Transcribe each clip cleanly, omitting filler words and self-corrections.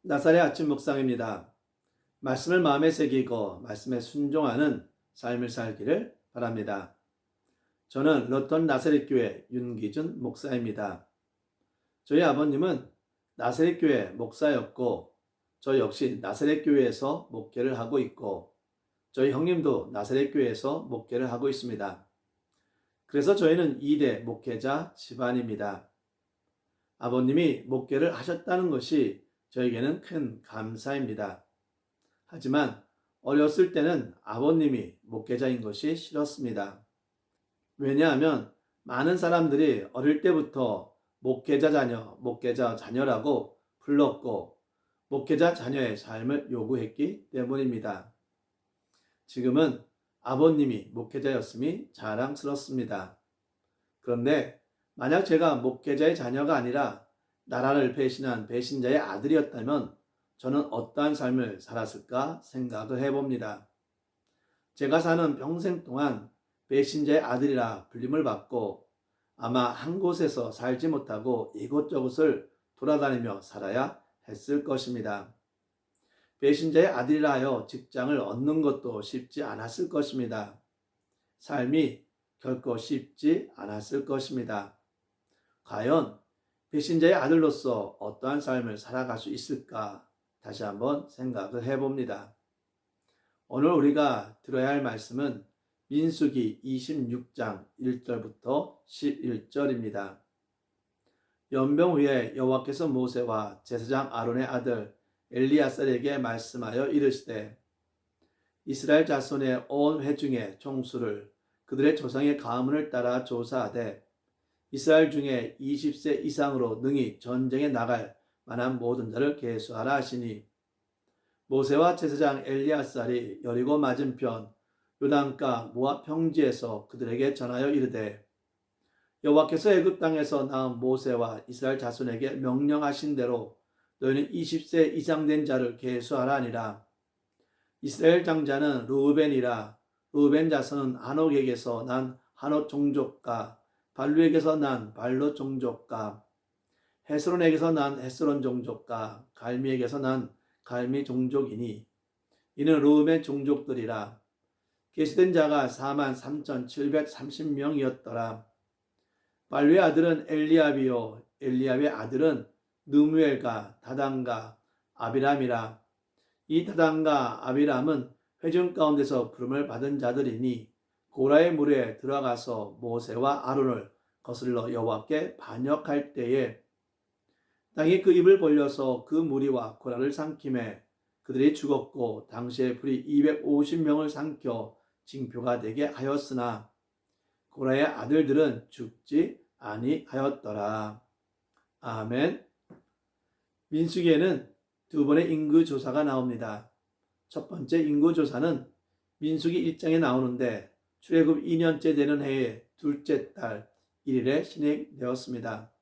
나사렛 아침 묵상입니다. 말씀을 마음에 새기고 말씀에 순종하는 삶을 살기를 바랍니다. 저는 로턴 나사렛 교회 윤기준 목사입니다. 저희 아버님은 나사렛 교회 목사였고 저 역시 나사렛 교회에서 목회를 하고 있고 저희 형님도 나사렛 교회에서 목회를 하고 있습니다. 그래서 저희는 2대 목회자 집안입니다. 아버님이 목회를 하셨다는 것이 저에게는 큰 감사입니다. 하지만 어렸을 때는 아버님이 목회자인 것이 싫었습니다. 왜냐하면 많은 사람들이 어릴 때부터 목회자 자녀, 목회자 자녀라고 불렀고 목회자 자녀의 삶을 요구했기 때문입니다. 지금은 아버님이 목회자였음이 자랑스럽습니다. 그런데 만약 제가 목회자의 자녀가 아니라 나라를 배신한 배신자의 아들이었다면 저는 어떠한 삶을 살았을까 생각을 해봅니다. 제가 사는 평생 동안 배신자의 아들이라 불림을 받고 아마 한 곳에서 살지 못하고 이곳저곳을 돌아다니며 살아야 했을 것입니다. 배신자의 아들이라 하여 직장을 얻는 것도 쉽지 않았을 것입니다. 삶이 결코 쉽지 않았을 것입니다. 과연 배신자의 아들로서 어떠한 삶을 살아갈 수 있을까 다시 한번 생각을 해봅니다. 오늘 우리가 들어야 할 말씀은 민수기 26장 1절부터 11절입니다. 연병 후에 여호와께서 모세와 제사장 아론의 아들 엘리야살에게 말씀하여 이르시되 이스라엘 자손의 온 회중의 총수를 그들의 조상의 가문을 따라 조사하되 이스라엘 중에 20세 이상으로 능히 전쟁에 나갈 만한 모든 자를 계수하라 하시니 모세와 제사장 엘리야살이 여리고 맞은편 요단가 모압 평지에서 그들에게 전하여 이르되 여호와께서 애굽 땅에서 낳은 모세와 이스라엘 자손에게 명령하신 대로 너희는 20세 이상 된 자를 계수하라 하니라. 이스라엘 장자는 르우벤이라. 르우벤 자손은 한옥에게서 난 한옥 종족과 발루에게서 난 발루 종족과 헤스론에게서 난 헤스론 종족과 갈미에게서 난 갈미 종족이니 이는 르우벤 종족들이라. 계수된 자가 43,730명이었더라. 발루의 아들은 엘리압이요 엘리압의 아들은 느무엘과 다단과 아비람이라. 이 다단과 아비람은 회중 가운데서 부름을 받은 자들이니 고라의 물에 들어가서 모세와 아론을 거슬러 여호와께 반역할 때에 땅이 그 입을 벌려서 그 무리와 고라를 삼킴에 그들이 죽었고 당시에 불이 250명을 삼켜 징표가 되게 하였으나 고라의 아들들은 죽지 아니하였더라. 아멘. 민수기에는 두 번의 인구조사가 나옵니다. 첫 번째 인구조사는 민수기 1장에 나오는데 출애굽 2년째 되는 해의 둘째 달 1일에 진행되었습니다.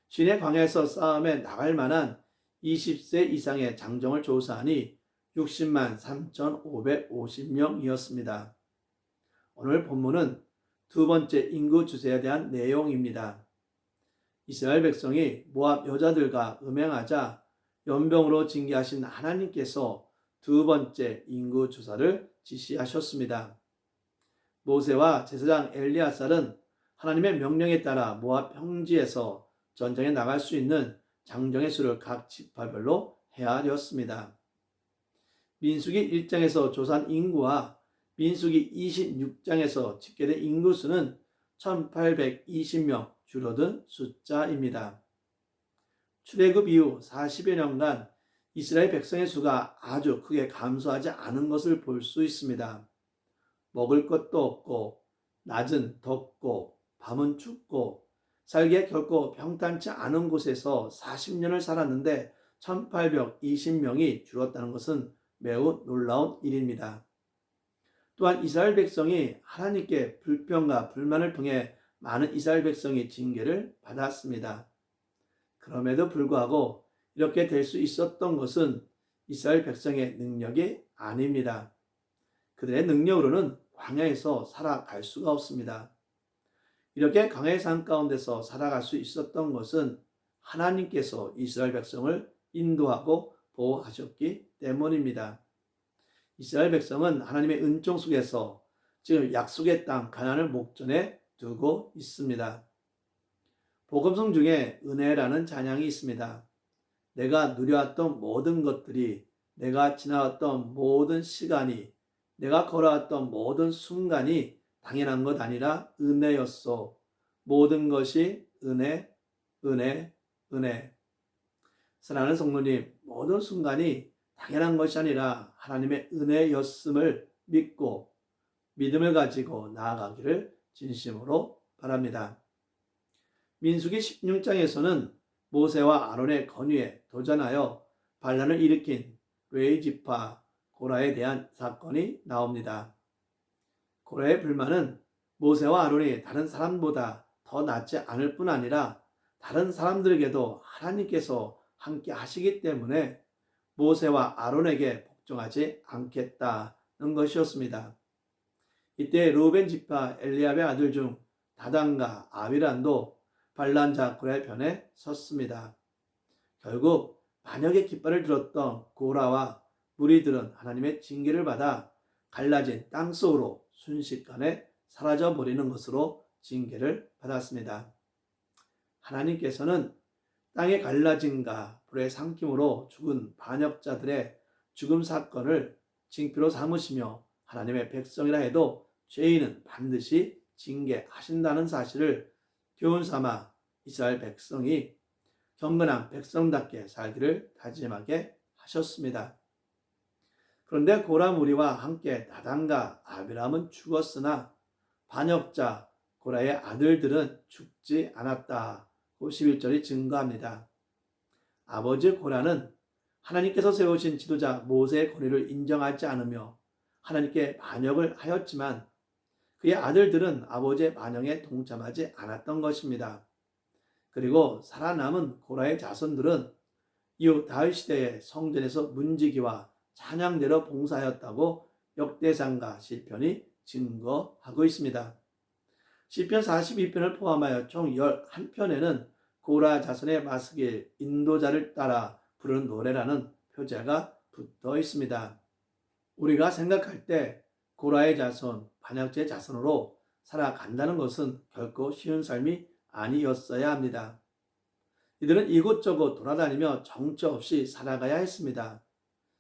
시내 광야에서 싸움에 나갈 만한 20세 이상의 장정을 조사하니 60만 3,550명이었습니다. 오늘 본문은 두 번째 인구조사에 대한 내용입니다. 이스라엘 백성이 모압 여자들과 음행하자 연병으로 징계하신 하나님께서 두 번째 인구조사를 지시하셨습니다. 모세와 제사장 엘리야살은 하나님의 명령에 따라 모압 평지에서 전쟁에 나갈 수 있는 장정의 수를 각 지파별로 헤아렸습니다. 민수기 1장에서 조사한 인구와 민수기 26장에서 집계된 인구수는 1820명 줄어든 숫자입니다. 출애굽 이후 40여 년간 이스라엘 백성의 수가 아주 크게 감소하지 않은 것을 볼 수 있습니다. 먹을 것도 없고 낮은 덥고 밤은 춥고 살기에 결코 평탄치 않은 곳에서 40년을 살았는데 1820명이 줄었다는 것은 매우 놀라운 일입니다. 또한 이스라엘 백성이 하나님께 불평과 불만을 통해 많은 이스라엘 백성이 징계를 받았습니다. 그럼에도 불구하고 이렇게 될 수 있었던 것은 이스라엘 백성의 능력이 아닙니다. 그들의 능력으로는 광야에서 살아갈 수가 없습니다. 이렇게 광야의 산 가운데서 살아갈 수 있었던 것은 하나님께서 이스라엘 백성을 인도하고 보호하셨기 때문입니다. 이스라엘 백성은 하나님의 은총 속에서 지금 약속의 땅 가나안을 목전에 두고 있습니다. 복음성 중에 은혜라는 찬양이 있습니다. 내가 누려왔던 모든 것들이, 내가 지나왔던 모든 시간이, 내가 걸어왔던 모든 순간이 당연한 것 아니라 은혜였소. 모든 것이 은혜, 은혜, 은혜. 사랑하는 성도님, 모든 순간이 당연한 것이 아니라 하나님의 은혜였음을 믿고 믿음을 가지고 나아가기를 진심으로 바랍니다. 민수기 16장에서는 모세와 아론의 건의에 도전하여 반란을 일으킨 레위지파 고라에 대한 사건이 나옵니다. 고라의 불만은 모세와 아론이 다른 사람보다 더 낫지 않을 뿐 아니라 다른 사람들에게도 하나님께서 함께 하시기 때문에 모세와 아론에게 복종하지 않겠다는 것이었습니다. 이때 르우벤 지파 엘리압의 아들 중 다단과 아비란도 반란자 고라의 편에 섰습니다. 결국 반역의 깃발을 들었던 고라와 무리들은 하나님의 징계를 받아 갈라진 땅 속으로 순식간에 사라져 버리는 것으로 징계를 받았습니다. 하나님께서는 땅의 갈라짐과 불의 삼킴으로 죽은 반역자들의 죽음 사건을 징표로 삼으시며 하나님의 백성이라 해도 죄인은 반드시 징계하신다는 사실을 교훈 삼아 이스라엘 백성이 경건한 백성답게 살기를 다짐하게 하셨습니다. 그런데 고라 무리와 함께 다단과 아비람은 죽었으나 반역자 고라의 아들들은 죽지 않았다고 11절이 증거합니다. 아버지 고라는 하나님께서 세우신 지도자 모세의 권위를 인정하지 않으며 하나님께 반역을 하였지만 그의 아들들은 아버지의 반역에 동참하지 않았던 것입니다. 그리고 살아남은 고라의 자손들은 이후 다윗 시대의 성전에서 문지기와 찬양대로 봉사하였다고 역대상과 시편이 증거하고 있습니다. 시편 42편을 포함하여 총 11편에는 고라 자손의 마스길 인도자를 따라 부르는 노래라는 표제가 붙어 있습니다. 우리가 생각할 때 고라의 자손, 반역자의 자손으로 살아간다는 것은 결코 쉬운 삶이 아니었어야 합니다. 이들은 이곳저곳 돌아다니며 정처 없이 살아가야 했습니다.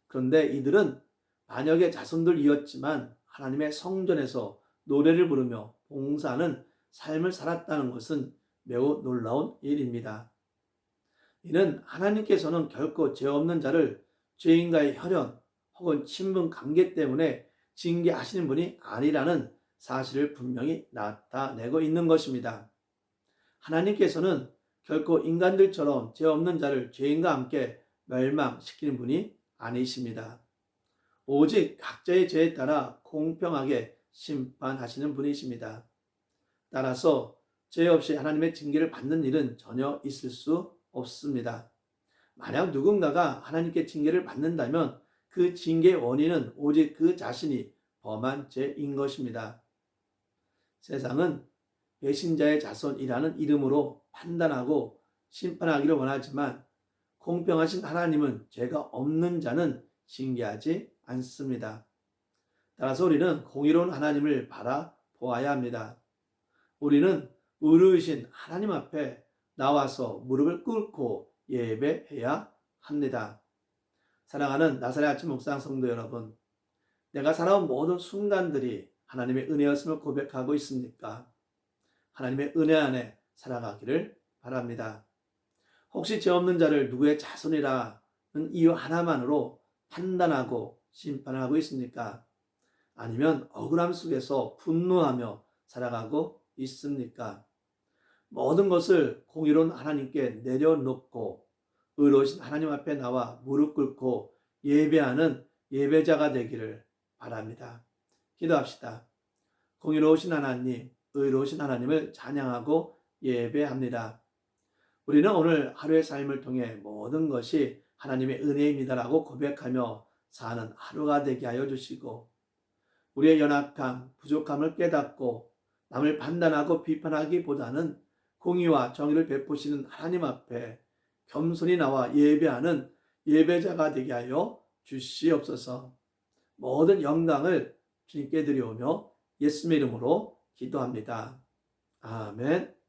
그런데 이들은 반역의 자손들이었지만 하나님의 성전에서 노래를 부르며 봉사하는 삶을 살았다는 것은 매우 놀라운 일입니다. 이는 하나님께서는 결코 죄 없는 자를 죄인과의 혈연 혹은 친분 관계 때문에 징계하시는 분이 아니라는 사실을 분명히 나타내고 있는 것입니다. 하나님께서는 결코 인간들처럼 죄 없는 자를 죄인과 함께 멸망시키는 분이 아니십니다. 오직 각자의 죄에 따라 공평하게 심판하시는 분이십니다. 따라서 죄 없이 하나님의 징계를 받는 일은 전혀 있을 수 없습니다. 만약 누군가가 하나님께 징계를 받는다면 그 징계의 원인은 오직 그 자신이 범한 죄인 것입니다. 세상은 배신자의 자손이라는 이름으로 판단하고 심판하기를 원하지만 공평하신 하나님은 죄가 없는 자는 징계하지 않습니다. 따라서 우리는 공의로운 하나님을 바라보아야 합니다. 우리는 의로우신 하나님 앞에 나와서 무릎을 꿇고 예배해야 합니다. 사랑하는 나사렛 아침 묵상 성도 여러분, 내가 살아온 모든 순간들이 하나님의 은혜였음을 고백하고 있습니까? 하나님의 은혜 안에 살아가기를 바랍니다. 혹시 죄 없는 자를 누구의 자손이라는 이유 하나만으로 판단하고 심판하고 있습니까? 아니면 억울함 속에서 분노하며 살아가고 있습니까? 모든 것을 공의로운 하나님께 내려놓고 의로우신 하나님 앞에 나와 무릎 꿇고 예배하는 예배자가 되기를 바랍니다. 기도합시다. 공의로우신 하나님, 의로우신 하나님을 찬양하고 예배합니다. 우리는 오늘 하루의 삶을 통해 모든 것이 하나님의 은혜입니다라고 고백하며 사는 하루가 되게 하여 주시고 우리의 연약함, 부족함을 깨닫고 남을 판단하고 비판하기보다는 공의와 정의를 베푸시는 하나님 앞에 겸손히 나와 예배하는 예배자가 되게 하여 주시옵소서. 모든 영광을 주님께 드려오며 예수님의 이름으로 기도합니다. 아멘.